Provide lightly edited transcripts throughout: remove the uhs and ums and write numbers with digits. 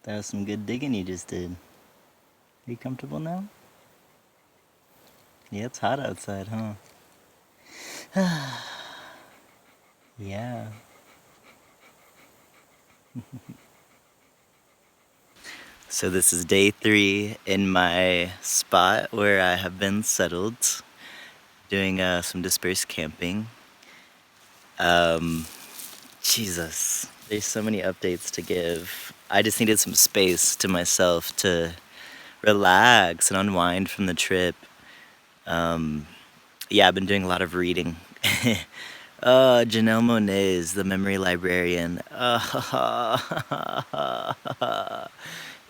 That was some good digging you just did. Are you comfortable now? Yeah, it's hot outside, huh? Yeah. So this is day 3 in my spot where I have been settled, doing some dispersed camping. Jesus, there's so many updates to give. I just needed some space to myself to relax and unwind from the trip. Yeah, I've been doing a lot of reading. Janelle Monáe's The Memory Librarian.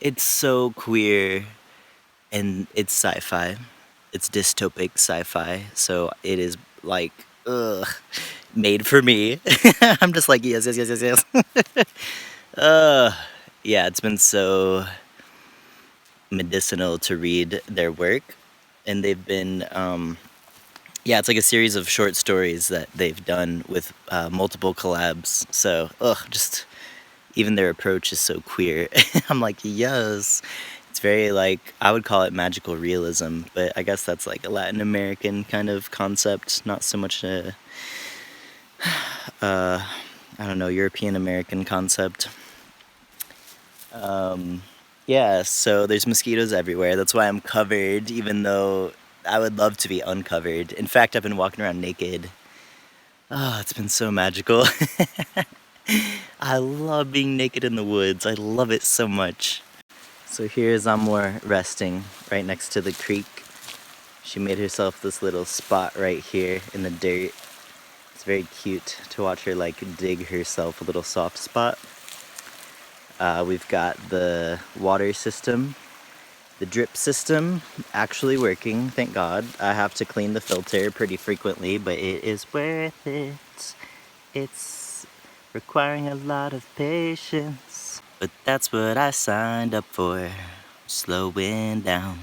It's so queer and it's sci-fi. It's dystopic sci-fi, so it is like, made for me. I'm just like, yes, yes, yes, yes, yes. Yeah, it's been so medicinal to read their work, and they've been, yeah, it's like a series of short stories that they've done with multiple collabs. So, just even their approach is so queer. I'm like, yes. It's very like, I would call it magical realism, but I guess that's like a Latin American kind of concept, not so much a, I don't know, European American concept. Yeah, so there's mosquitoes everywhere. That's why I'm covered, even though I would love to be uncovered. In fact, I've been walking around naked. Oh, it's been so magical. I love being naked in the woods. I love it so much. So here's Amor resting right next to the creek. She made herself this little spot right here in the dirt. It's very cute to watch her like dig herself a little soft spot. We've got the water system, the drip system actually working, thank God. I have to clean the filter pretty frequently, but it is worth it. It's requiring a lot of patience, but that's what I signed up for, slowing down.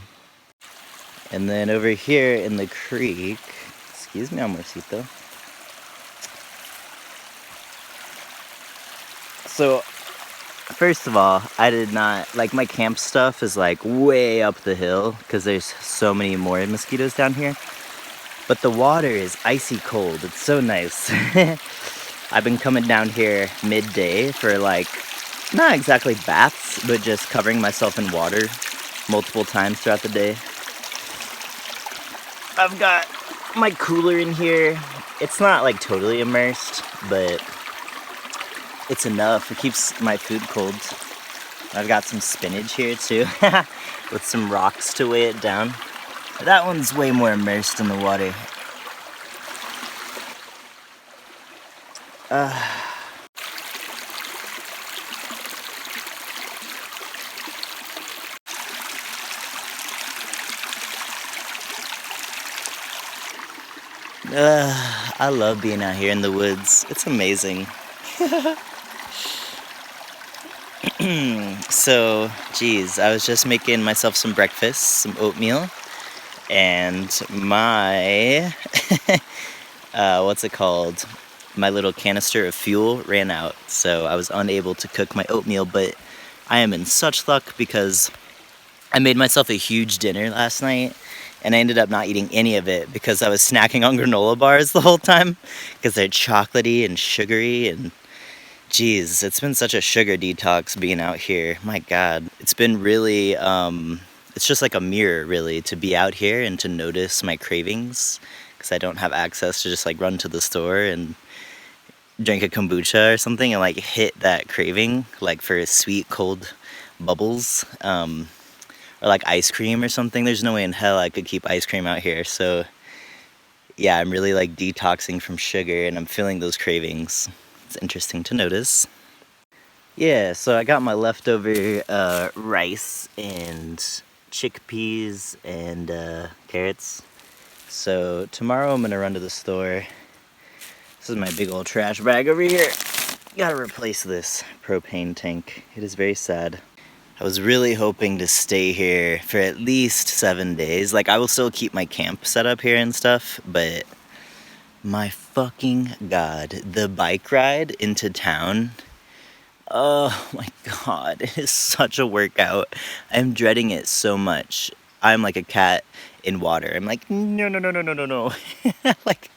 And then over here in the creek, excuse me, amorcito. So, first of all, I did not, like my camp stuff is like way up the hill because there's so many more mosquitoes down here. But the water is icy cold. It's so nice. I've been coming down here midday for like, not exactly baths, but just covering myself in water multiple times throughout the day. I've got my cooler in here. It's not like totally immersed, but it's enough. It keeps my food cold. I've got some spinach here too, with some rocks to weigh it down. That one's way more immersed in the water. I love being out here in the woods. It's amazing. So, geez, I was just making myself some breakfast, some oatmeal, and my, what's it called? My little canister of fuel ran out, so I was unable to cook my oatmeal, but I am in such luck because I made myself a huge dinner last night, and I ended up not eating any of it because I was snacking on granola bars the whole time because they're chocolatey and sugary, and geez, it's been such a sugar detox being out here. My God, it's been really, it's just like a mirror really to be out here and to notice my cravings because I don't have access to just like run to the store and drink a kombucha or something and like hit that craving like for sweet cold bubbles. Or like ice cream or something. There's no way in hell I could keep ice cream out here. So yeah, I'm really like detoxing from sugar and I'm feeling those cravings. It's interesting to notice. Yeah, so I got my leftover rice and chickpeas and carrots. So tomorrow I'm gonna run to the store. This is my big old trash bag over here. Gotta replace this propane tank. It is very sad. I was really hoping to stay here for at least 7 days. Like, I will still keep my camp set up here and stuff, but my fucking god, the bike ride into town, oh my god, it is such a workout. I'm dreading it so much. I'm like a cat in water. I'm like, no, no, no, no, no, no, no. Like,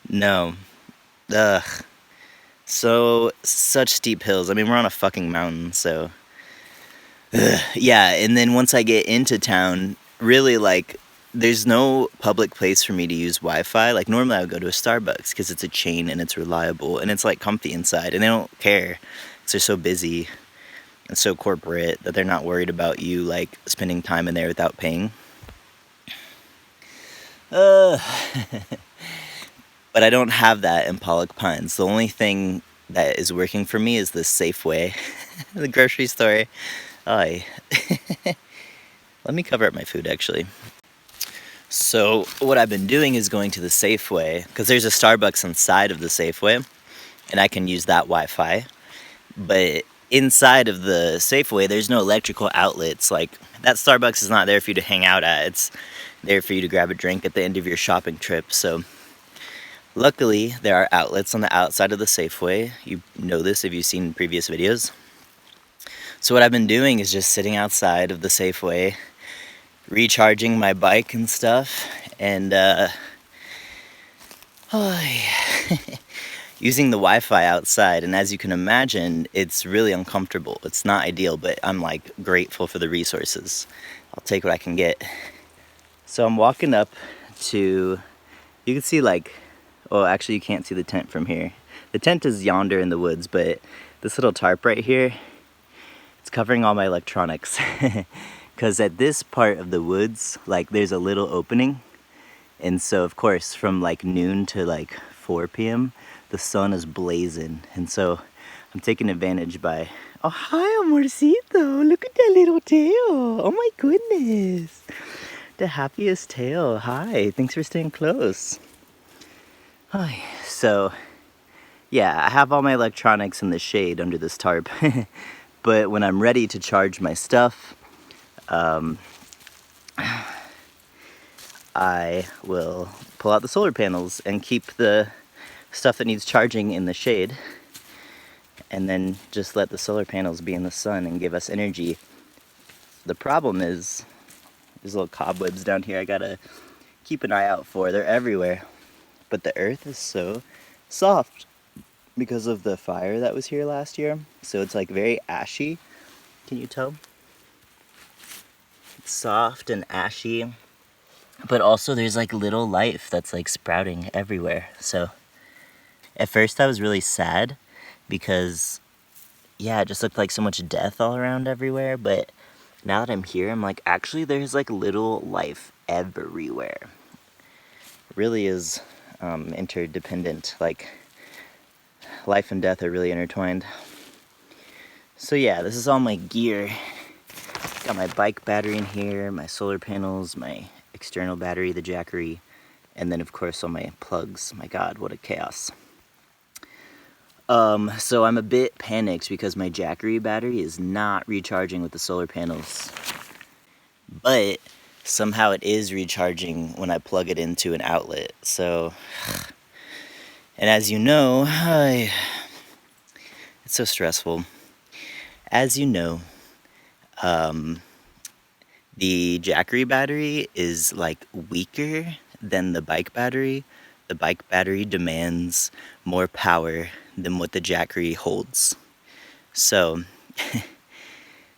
no. Ugh. So, such steep hills. I mean, we're on a fucking mountain, so. Ugh. Yeah, and then once I get into town, really, like, there's no public place for me to use Wi-Fi. Like, normally I would go to a Starbucks because it's a chain and it's reliable and it's, like, comfy inside. And they don't care because they're so busy and so corporate that they're not worried about you, like, spending time in there without paying. But I don't have that in Pollock Pines. The only thing that is working for me is the Safeway, the grocery store. Let me cover up my food, actually. So what I've been doing is going to the Safeway, because there's a Starbucks inside of the Safeway, and I can use that Wi-Fi. But inside of the Safeway, there's no electrical outlets. Like, that Starbucks is not there for you to hang out at. It's there for you to grab a drink at the end of your shopping trip. So luckily, there are outlets on the outside of the Safeway. You know this if you've seen previous videos. So what I've been doing is just sitting outside of the Safeway, recharging my bike and stuff, and using the Wi-Fi outside. And as you can imagine, it's really uncomfortable. It's not ideal, but I'm like grateful for the resources. I'll take what I can get. So I'm walking up to, you can see, like, oh, actually you can't see the tent from here. The tent is yonder in the woods, but this little tarp right here, it's covering all my electronics. Because at this part of the woods, like, there's a little opening. And so, of course, from like noon to like 4 p.m., the sun is blazing. And so I'm taking advantage by, oh, hi, amorcito. Look at that little tail. Oh my goodness. The happiest tail. Hi, thanks for staying close. Hi. So, yeah, I have all my electronics in the shade under this tarp. But when I'm ready to charge my stuff, I will pull out the solar panels and keep the stuff that needs charging in the shade, and then just let the solar panels be in the sun and give us energy. The problem is, there's little cobwebs down here I gotta keep an eye out for. They're everywhere. But the earth is so soft because of the fire that was here last year. So it's like very ashy. Can you tell? It's soft and ashy. But also there's like little life that's like sprouting everywhere. So at first I was really sad because, yeah, it just looked like so much death all around everywhere. But now that I'm here, I'm like, actually there's like little life everywhere. It really is interdependent. Like, life and death are really intertwined. So yeah, this is all my gear. Got my bike battery in here, my solar panels, my external battery, the Jackery, and then of course all my plugs. My god, what a chaos. So I'm a bit panicked because my Jackery battery is not recharging with the solar panels. But somehow it is recharging when I plug it into an outlet. So, and as you know, it's so stressful. As you know, the Jackery battery is like weaker than the bike battery. The bike battery demands more power than what the Jackery holds. So,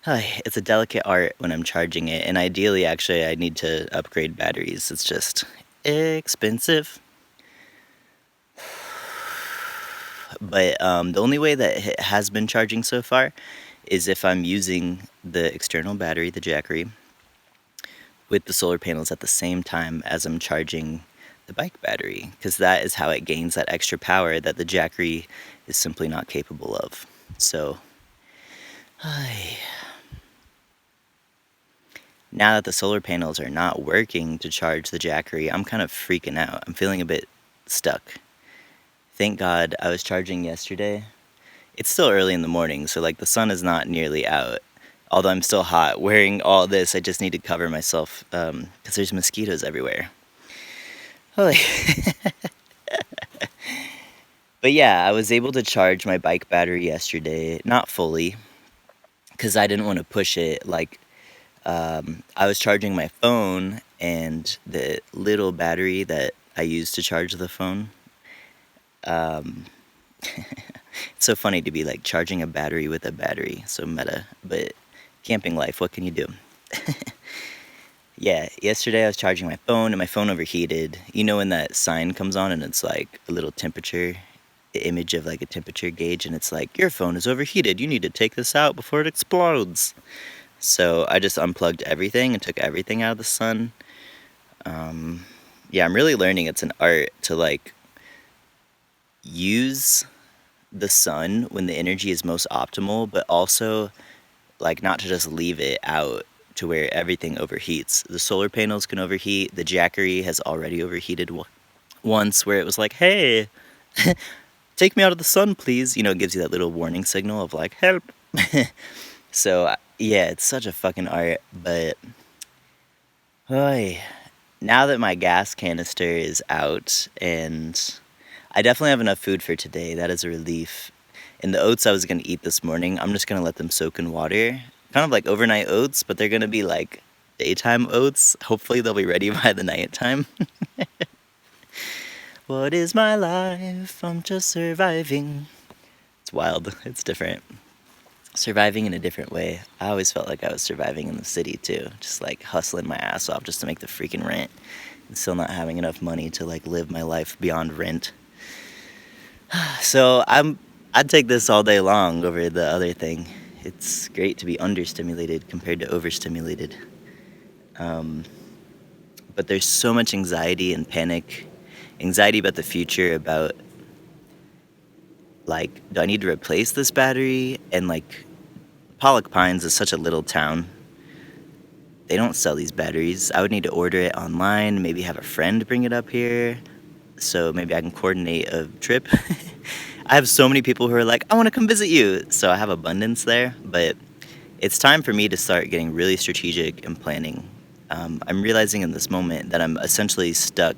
it's a delicate art when I'm charging it, and ideally, actually, I need to upgrade batteries. It's just expensive. But the only way that it has been charging so far is if I'm using the external battery, the Jackery, with the solar panels at the same time as I'm charging the bike battery, because that is how it gains that extra power that the Jackery is simply not capable of. So, Now that the solar panels are not working to charge the Jackery, I'm kind of freaking out. I'm feeling a bit stuck. Thank God I was charging yesterday. It's still early in the morning, so like the sun is not nearly out. Although I'm still hot, wearing all this, I just need to cover myself because there's mosquitoes everywhere. Holy. But yeah, I was able to charge my bike battery yesterday, not fully, because I didn't want to push it. Like, I was charging my phone, and the little battery that I use to charge the phone. Um, it's so funny to be like charging a battery with a battery, so meta. But camping life, what can you do? Yeah, yesterday I was charging my phone and my phone overheated. You know when that sign comes on and it's like a little temperature image of like a temperature gauge and it's like your phone is overheated. You need to take this out before it explodes. So I just unplugged everything and took everything out of the sun. Yeah, I'm really learning it's an art to like use the sun when the energy is most optimal, but also like not to just leave it out to where everything overheats. The solar panels can overheat. The Jackery has already overheated once where it was like, hey, take me out of the sun, please. You know, it gives you that little warning signal of like, help. So, yeah, it's such a fucking art. But, oy, now that my gas canister is out and I definitely have enough food for today, that is a relief. And the oats I was going to eat this morning, I'm just going to let them soak in water. Kind of like overnight oats, but they're going to be like daytime oats. Hopefully they'll be ready by the nighttime. What is my life? I'm just surviving. It's wild. It's different. Surviving in a different way. I always felt like I was surviving in the city too. Just like hustling my ass off just to make the freaking rent. And still not having enough money to like live my life beyond rent. So I'd take this all day long over the other thing. It's great to be understimulated compared to overstimulated. But there's so much anxiety and panic. Anxiety about the future, about like, do I need to replace this battery? And like, Pollock Pines is such a little town. They don't sell these batteries. I would need to order it online, maybe have a friend bring it up here. So maybe I can coordinate a trip. I have so many people who are like, I want to come visit you. So I have abundance there. But it's time for me to start getting really strategic and planning. I'm realizing in this moment that I'm essentially stuck.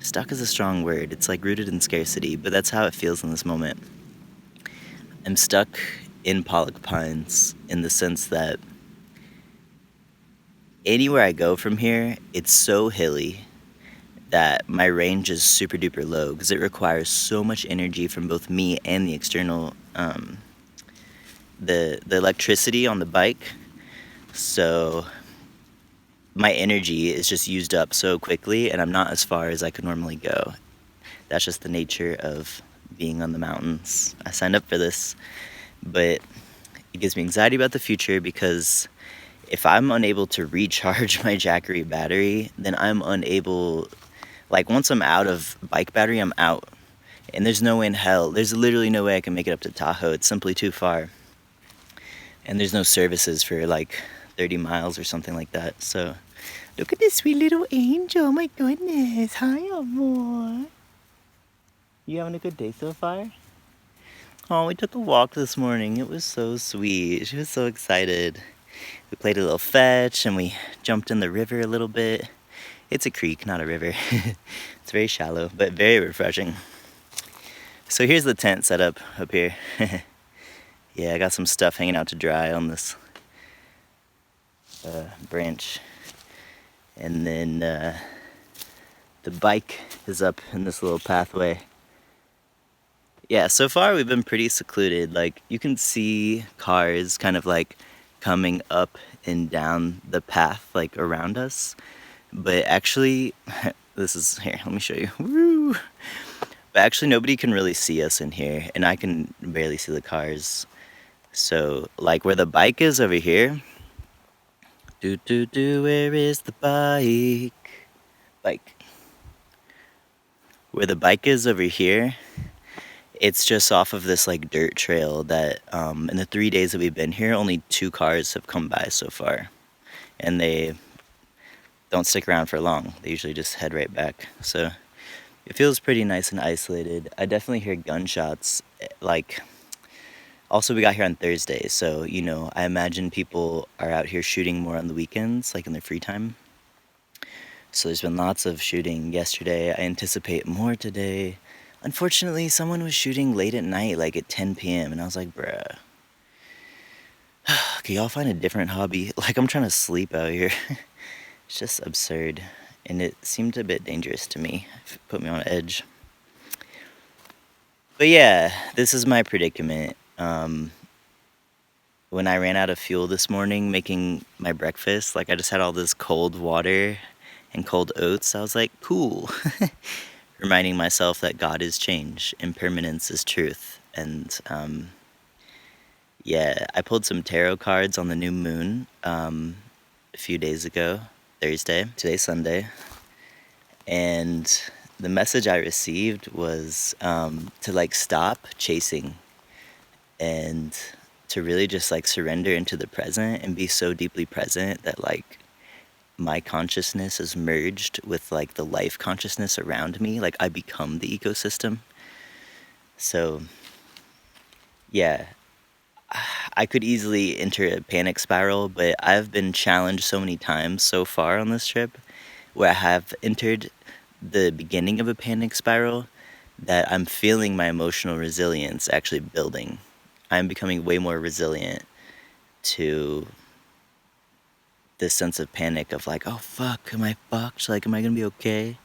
Stuck is a strong word. It's like rooted in scarcity, but that's how it feels in this moment. I'm stuck in Pollock Pines in the sense that anywhere I go from here, it's so hilly that my range is super duper low because it requires so much energy from both me and the external, the electricity on the bike. So my energy is just used up so quickly, and I'm not as far as I could normally go. That's just the nature of being on the mountains. I signed up for this, but it gives me anxiety about the future because if I'm unable to recharge my Jackery battery, then I'm unable. Like, once I'm out of bike battery, I'm out. And there's no way in hell, there's literally no way I can make it up to Tahoe. It's simply too far. And there's no services for like 30 miles or something like that. So, look at this sweet little angel. Oh my goodness. Hi, amor. You having a good day so far? Oh, we took a walk this morning. It was so sweet. She was so excited. We played a little fetch and we jumped in the river a little bit. It's a creek, not a river. It's very shallow, but very refreshing. So here's the tent setup up here. Yeah, I got some stuff hanging out to dry on this branch. And then the bike is up in this little pathway. Yeah, so far we've been pretty secluded. Like, you can see cars kind of like coming up and down the path, like around us. But actually, this is, here, let me show you. Woo! But actually, nobody can really see us in here, and I can barely see the cars. So, like, where the bike is over here, where is the bike? Bike. Where the bike is over here, It's just off of this like dirt trail that in the 3 days that we've been here, only 2 cars have come by so far, and they don't stick around for long. They usually just head right back. So it feels pretty nice and isolated. I definitely hear gunshots. Like, also, we got here on Thursday, so I imagine people are out here shooting more on the weekends, like in their free time. So there's been lots of shooting yesterday. I anticipate more today. Unfortunately, someone was shooting late at night, like at 10 p.m., and I was like, bruh, can y'all find a different hobby? Like, I'm trying to sleep out here. It's just absurd, and it seemed a bit dangerous to me. It put me on edge. But yeah, this is my predicament. When I ran out of fuel this morning making my breakfast, like I just had all this cold water and cold oats. I was like, cool. Reminding myself that God is change, impermanence is truth. And yeah, I pulled some tarot cards on the new moon a few days ago, Thursday. Today's Sunday. And the message I received was to like stop chasing and to really just like surrender into the present and be so deeply present that like my consciousness is merged with like the life consciousness around me. Like I become the ecosystem. So yeah, I could easily enter a panic spiral, but I've been challenged so many times so far on this trip where I have entered the beginning of a panic spiral that I'm feeling my emotional resilience actually building. I'm becoming way more resilient to this sense of panic of like, oh fuck, am I fucked? Like, am I gonna be okay?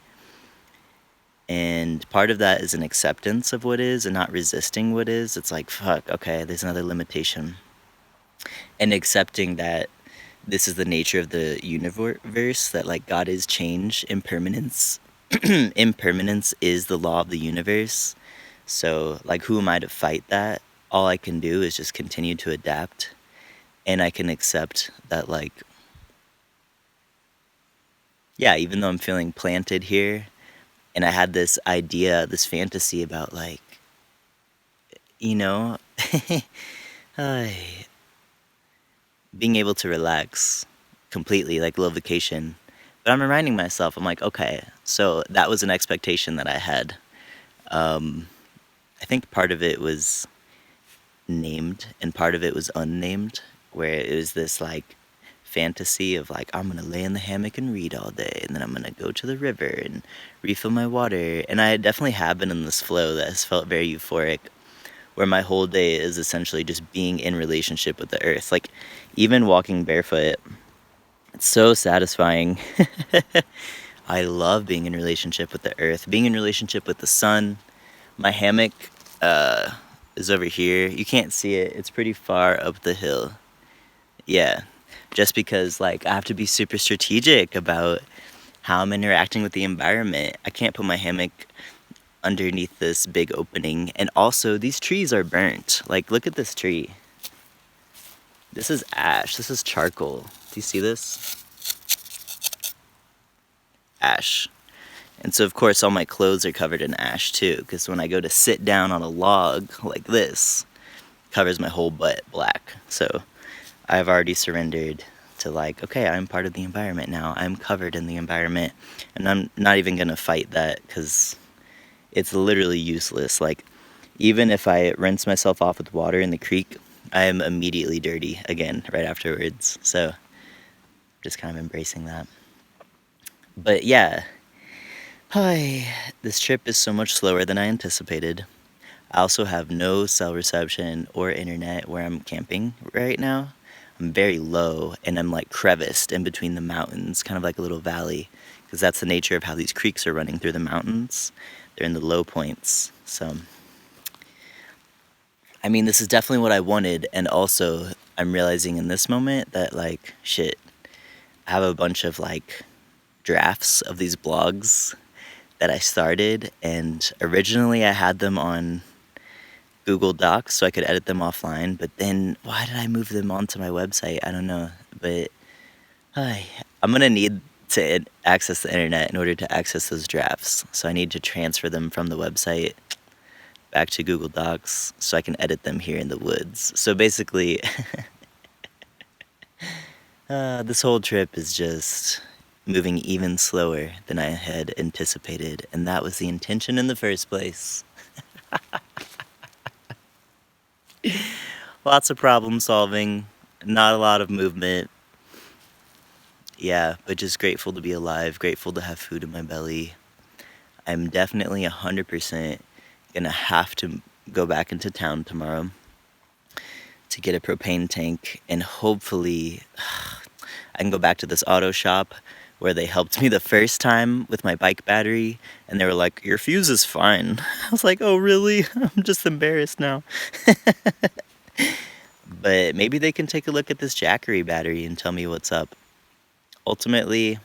And part of that is an acceptance of what is and not resisting what is. It's like, fuck, okay, there's another limitation. And accepting that this is the nature of the universe, that like God is change, impermanence. Impermanence is the law of the universe. So, like, who am I to fight that? All I can do is just continue to adapt. And I can accept that, like, yeah, even though I'm feeling planted here, and I had this idea, this fantasy about, like, you know, ay, being able to relax completely, like, little vacation. But I'm reminding myself, I'm like, okay, so that was an expectation that I had. I think part of it was named and part of it was unnamed, where it was this like fantasy of like I'm gonna lay in the hammock and read all day, and then I'm gonna go to the river and refill my water. And I definitely have been in this flow that has felt very euphoric, where my whole day is essentially just being in relationship with the earth. Like even walking barefoot, it's so satisfying. I love being in relationship with the earth, being in relationship with the sun. My hammock is over here. You can't see it. It's pretty far up the hill. Yeah. Just because like I have to be super strategic about how I'm interacting with the environment. I can't put my hammock underneath this big opening. And also these trees are burnt. Like look at this tree. This is ash. This is charcoal. Do you see this? Ash. And so, of course, all my clothes are covered in ash, too, because when I go to sit down on a log like this, it covers my whole butt black. So I've already surrendered to, like, okay, I'm part of the environment now. I'm covered in the environment. And I'm not even going to fight that because it's literally useless. Like, even if I rinse myself off with water in the creek, I am immediately dirty again right afterwards. So just kind of embracing that. But yeah. Hi, this trip is so much slower than I anticipated. I also have no cell reception or internet where I'm camping right now. I'm very low and I'm like creviced in between the mountains, kind of like a little valley, because that's the nature of how these creeks are running through the mountains. They're in the low points. So, I mean, this is definitely what I wanted, and also I'm realizing in this moment that, like, shit, I have a bunch of like drafts of these blogs that I started, and originally I had them on Google Docs so I could edit them offline, but then why did I move them onto my website? I don't know, but I'm gonna need to access the internet in order to access those drafts, so I need to transfer them from the website back to Google Docs so I can edit them here in the woods. So basically, this whole trip is just moving even slower than I had anticipated, and that was the intention in the first place. Lots of problem solving, not a lot of movement. Yeah, but just grateful to be alive, grateful to have food in my belly. I'm definitely 100% gonna have to go back into town tomorrow to get a propane tank, and hopefully I can go back to this auto shop where they helped me the first time with my bike battery, and they were like, "Your fuse is fine." I was like, "Oh, really?" I'm just embarrassed now. But maybe they can take a look at this Jackery battery and tell me what's up. Ultimately,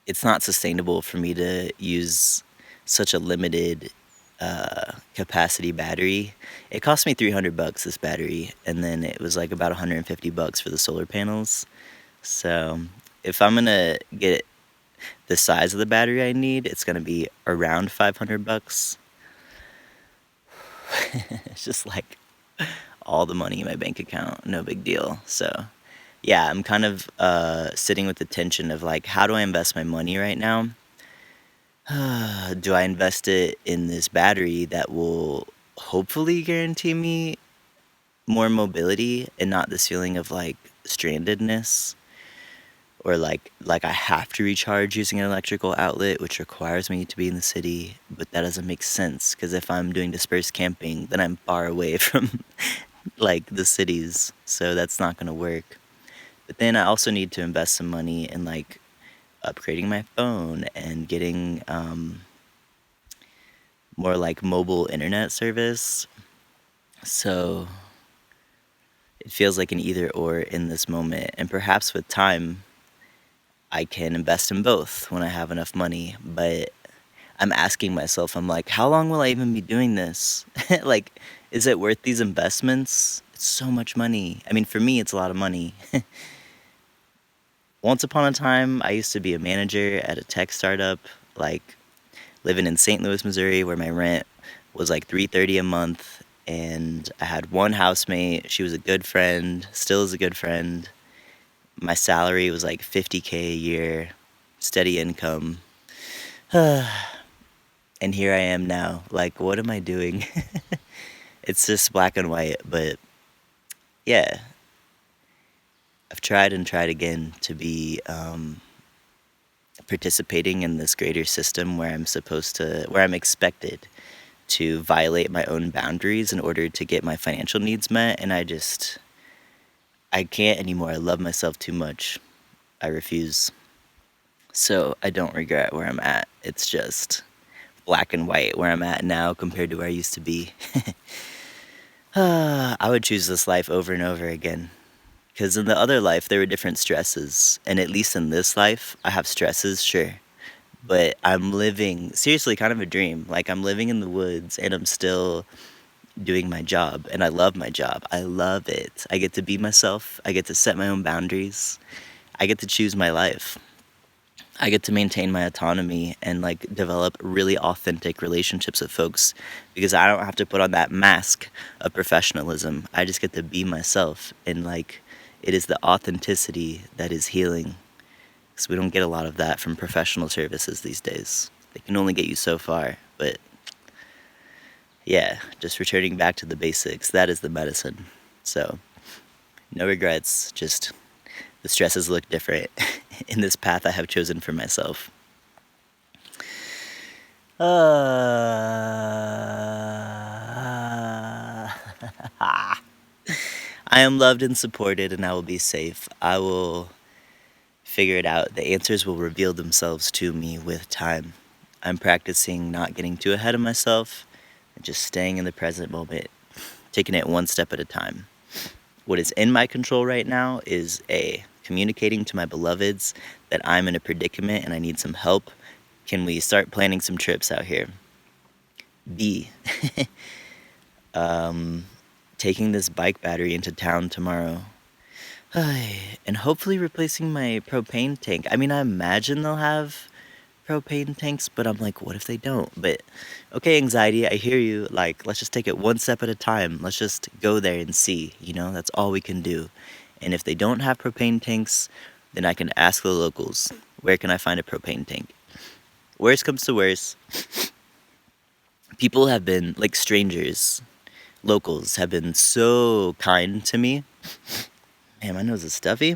it's not sustainable for me to use such a limited capacity battery. It cost me $300 this battery, and then it was like about $150 for the solar panels. So if I'm gonna get the size of the battery I need, it's gonna be around $500. It's just like all the money in my bank account, no big deal. So yeah, I'm kind of sitting with the tension of like, how do I invest my money right now? Do I invest it in this battery that will hopefully guarantee me more mobility and not this feeling of like strandedness, or like I have to recharge using an electrical outlet, which requires me to be in the city, but that doesn't make sense because if I'm doing dispersed camping, then I'm far away from like the cities, so that's not going to work. But then I also need to invest some money in like upgrading my phone and getting more like mobile internet service. So it feels like an either or in this moment, and perhaps with time I can invest in both when I have enough money. But I'm asking myself, I'm like, how long will I even be doing this? Like, is it worth these investments? It's so much money. I mean, for me, it's a lot of money. Once upon a time, I used to be a manager at a tech startup, like living in St. Louis, Missouri, where my rent was like $330 a month, and I had one housemate. She was a good friend, still is a good friend. My salary was like $50K a year, steady income. And here I am now. Like, what am I doing? It's just black and white, but yeah, I've tried and tried again to be participating in this greater system where I'm expected to violate my own boundaries in order to get my financial needs met, and I can't anymore. I love myself too much. I refuse. So I don't regret where I'm at. It's just black and white where I'm at now compared to where I used to be. I would choose this life over and over again. Because in the other life, there were different stresses. And at least in this life, I have stresses, sure. But I'm living, seriously, kind of a dream. Like, I'm living in the woods and I'm still doing my job. And I love my job. I love it. I get to be myself. I get to set my own boundaries. I get to choose my life. I get to maintain my autonomy and like develop really authentic relationships with folks because I don't have to put on that mask of professionalism. I just get to be myself, and like it is the authenticity that is healing, because we don't get a lot of that from professional services these days. They can only get you so far. But yeah, just returning back to the basics, that is the medicine. So no regrets, just the stresses look different in this path I have chosen for myself. I am loved and supported, and I will be safe. I will figure it out. The answers will reveal themselves to me with time. I'm practicing not getting too ahead of myself and just staying in the present moment, taking it one step at a time. What is in my control right now is A, communicating to my beloveds that I'm in a predicament and I need some help. Can we start planning some trips out here? B, taking this bike battery into town tomorrow. And hopefully replacing my propane tank. I mean, I imagine they'll have propane tanks, but I'm like, what if they don't? But okay, anxiety, I hear you. Like, let's just take it one step at a time. Let's just go there and see, that's all we can do. And if they don't have propane tanks, then I can ask the locals, where can I find a propane tank? Worst comes to worst, people have been, like strangers, locals, have been so kind to me. Man, my nose is stuffy.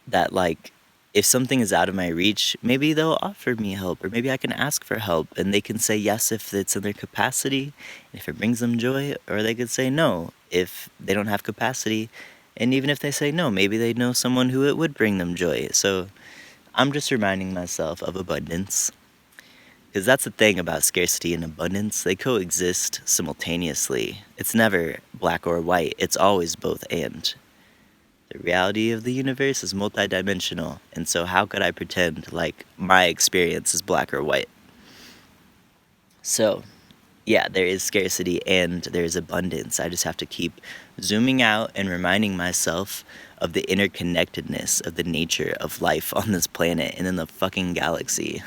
That, like, if something is out of my reach, maybe they'll offer me help, or maybe I can ask for help, and they can say yes if it's in their capacity, if it brings them joy, or they could say no if they don't have capacity. And even if they say no, maybe they know someone who it would bring them joy. So I'm just reminding myself of abundance. Because that's the thing about scarcity and abundance, they coexist simultaneously. It's never black or white, it's always both and. The reality of the universe is multidimensional, and so how could I pretend like my experience is black or white? So, yeah, there is scarcity and there's abundance. I just have to keep zooming out and reminding myself of the interconnectedness of the nature of life on this planet and in the fucking galaxy.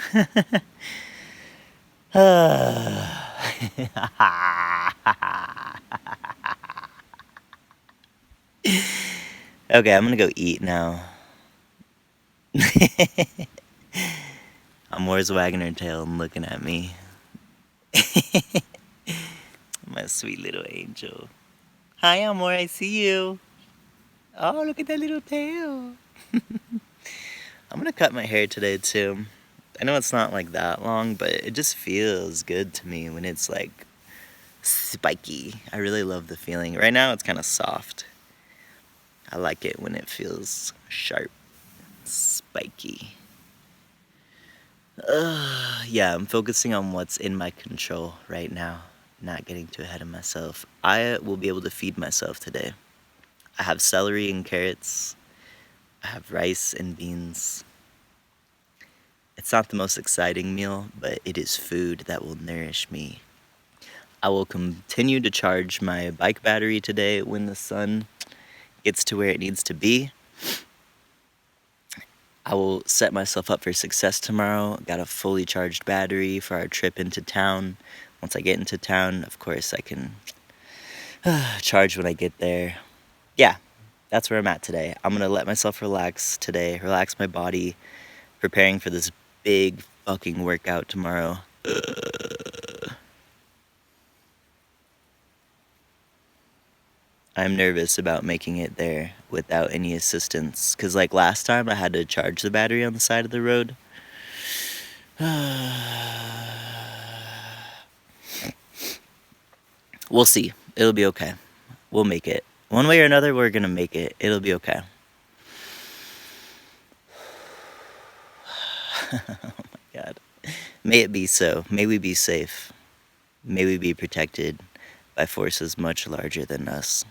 Okay, I'm gonna go eat now. Amore's wagging her tail and looking at me. My sweet little angel. Hi, Amore, I see you. Oh, look at that little tail. I'm gonna cut my hair today, too. I know it's not like that long, but it just feels good to me when it's like spiky. I really love the feeling. Right now, it's kind of soft. I like it when it feels sharp, spiky. Yeah, I'm focusing on what's in my control right now, not getting too ahead of myself. I will be able to feed myself today. I have celery and carrots. I have rice and beans. It's not the most exciting meal, but it is food that will nourish me. I will continue to charge my bike battery today when the sun gets to where it needs to be. I will set myself up for success tomorrow. Got a fully charged battery for our trip into town. Once I get into town, of course, I can charge when I get there. Yeah, that's where I'm at today. I'm gonna let myself relax today, relax my body, preparing for this big fucking workout tomorrow. I'm nervous about making it there without any assistance. Because, like, last time I had to charge the battery on the side of the road. We'll see. It'll be okay. We'll make it. One way or another, we're gonna make it. It'll be okay. Oh my god. May it be so. May we be safe. May we be protected by forces much larger than us.